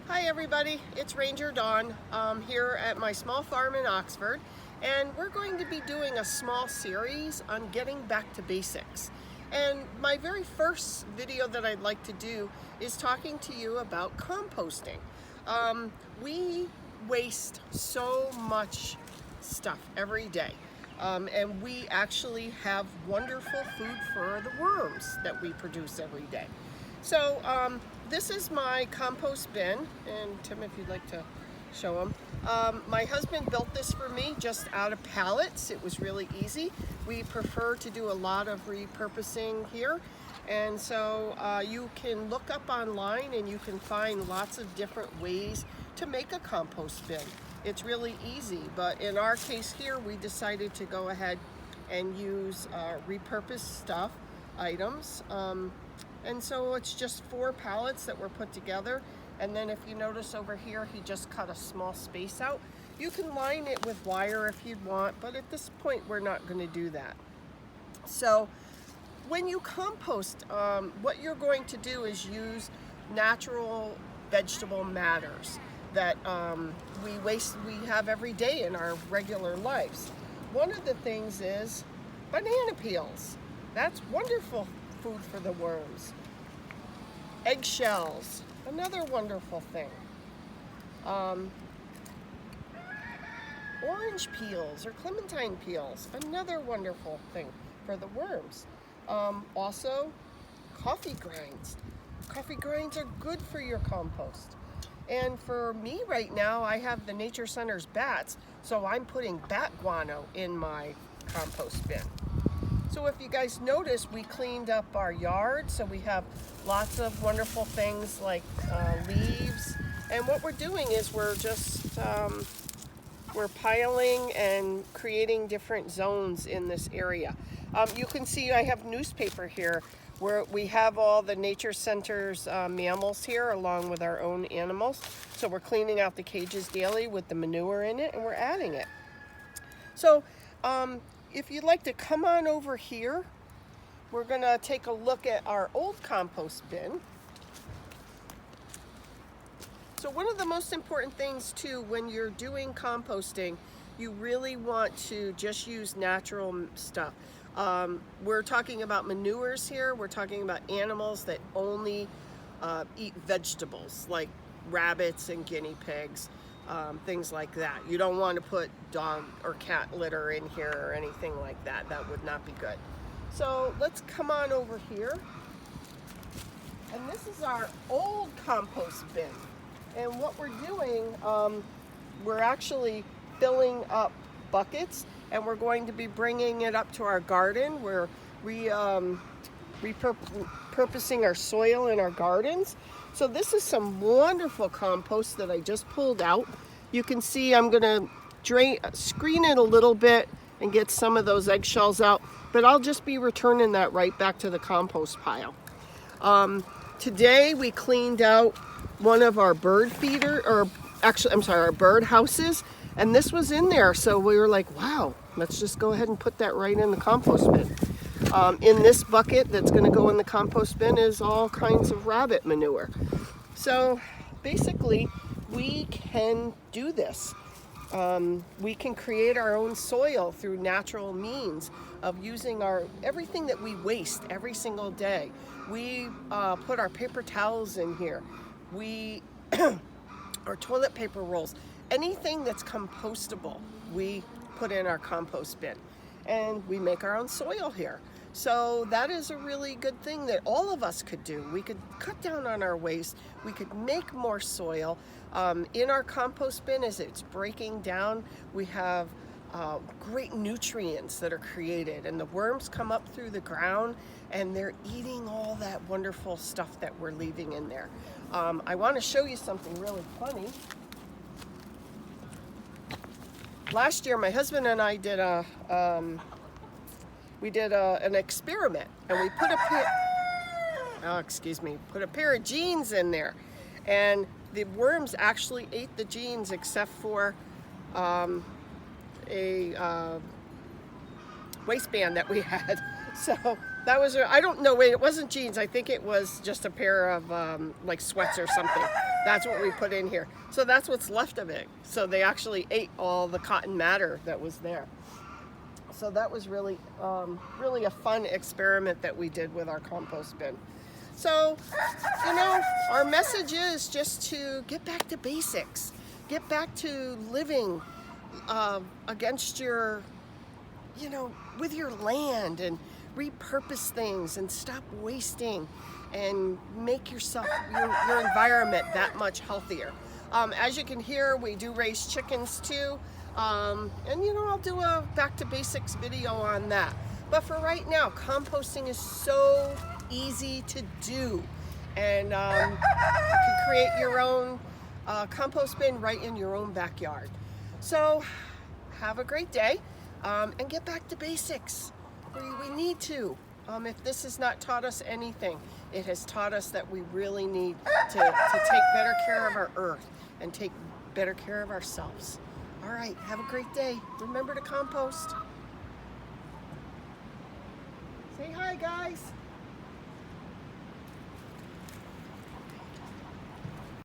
Hi everybody, it's Ranger Dawn here at my small farm in Oxford, and we're going to be doing a small series on getting back to basics. And my very first video that I'd like to do is talking to you about composting. We waste so much stuff every day, and we actually have wonderful food for the worms that we produce every day. So this is my compost bin, and Tim, if you'd like to show them. My husband built this for me just out of pallets. It was really easy. We prefer to do a lot of repurposing here, and so you can look up online and you can find lots of different ways to make a compost bin. It's really easy, but in our case here, we decided to go ahead and use repurposed items. And so it's just 4 pallets that were put together. And then if you notice over here, he just cut a small space out. You can line it with wire if you'd want, but at this point, we're not going to do that. So when you compost, what you're going to do is use natural vegetable matters that we have every day in our regular lives. One of the things is banana peels. That's wonderful food for the worms. Eggshells, another wonderful thing. Orange peels or clementine peels, another wonderful thing for the worms. Also, coffee grinds. Coffee grinds are good for your compost. And for me right now, I have the Nature Center's bats, so I'm putting bat guano in my compost bin. So if you guys notice, we cleaned up our yard, so we have lots of wonderful things like leaves. And what we're doing is we're just we're piling and creating different zones in this area. You can see I have newspaper here where we have all the Nature Center's mammals here along with our own animals. So we're cleaning out the cages daily with the manure in it, and we're adding it. So if you'd like to come on over here, we're going to take a look at our old compost bin. So one of the most important things too when you're doing composting, you really want to just use natural stuff. We're talking about manures here. We're talking about animals that only eat vegetables like rabbits and guinea pigs. Things like that. You don't want to put dog or cat litter in here or anything like that. That would not be good. So let's come on over here. And this is our old compost bin. And what we're doing, we're actually filling up buckets, and we're going to be bringing it up to our garden. We're repurposing our soil in our gardens. So this is some wonderful compost that I just pulled out. You can see I'm gonna screen it a little bit and get some of those eggshells out, but I'll just be returning that right back to the compost pile. Today we cleaned out one of our bird feeder, or actually, I'm sorry, our bird houses, and this was in there. So we were like, wow, let's just go ahead and put that right in the compost bin. In this bucket that's going to go in the compost bin is all kinds of rabbit manure. So basically, we can do this. We can create our own soil through natural means of using everything that we waste every single day. We put our paper towels in here. Our toilet paper rolls, anything that's compostable, we put in our compost bin. And we make our own soil here. So that is a really good thing that all of us could do. We could cut down on our waste. We could make more soil. In our compost bin, as it's breaking down, we have great nutrients that are created, and the worms come up through the ground and they're eating all that wonderful stuff that we're leaving in there. I want to show you something really funny. Last year, my husband and I did an experiment, and we put put a pair of jeans in there, and the worms actually ate the jeans except for a waistband that we had. So that was, I don't know, wait, it wasn't jeans. I think it was just a pair of like sweats or something. That's what we put in here. So that's what's left of it. So they actually ate all the cotton matter that was there. So that was really, really a fun experiment that we did with our compost bin. So, you know, our message is just to get back to basics. Get back to living against your, you know, with your land, and repurpose things and stop wasting and make yourself, your environment that much healthier. As you can hear, we do raise chickens too. And you know, I'll do a back to basics video on that. But for right now, composting is so easy to do. And you can create your own compost bin right in your own backyard. So have a great day, and get back to basics. We need to. If this has not taught us anything, it has taught us that we really need to take better care of our earth and take better care of ourselves. All right, have a great day. Remember to compost. Say hi, guys.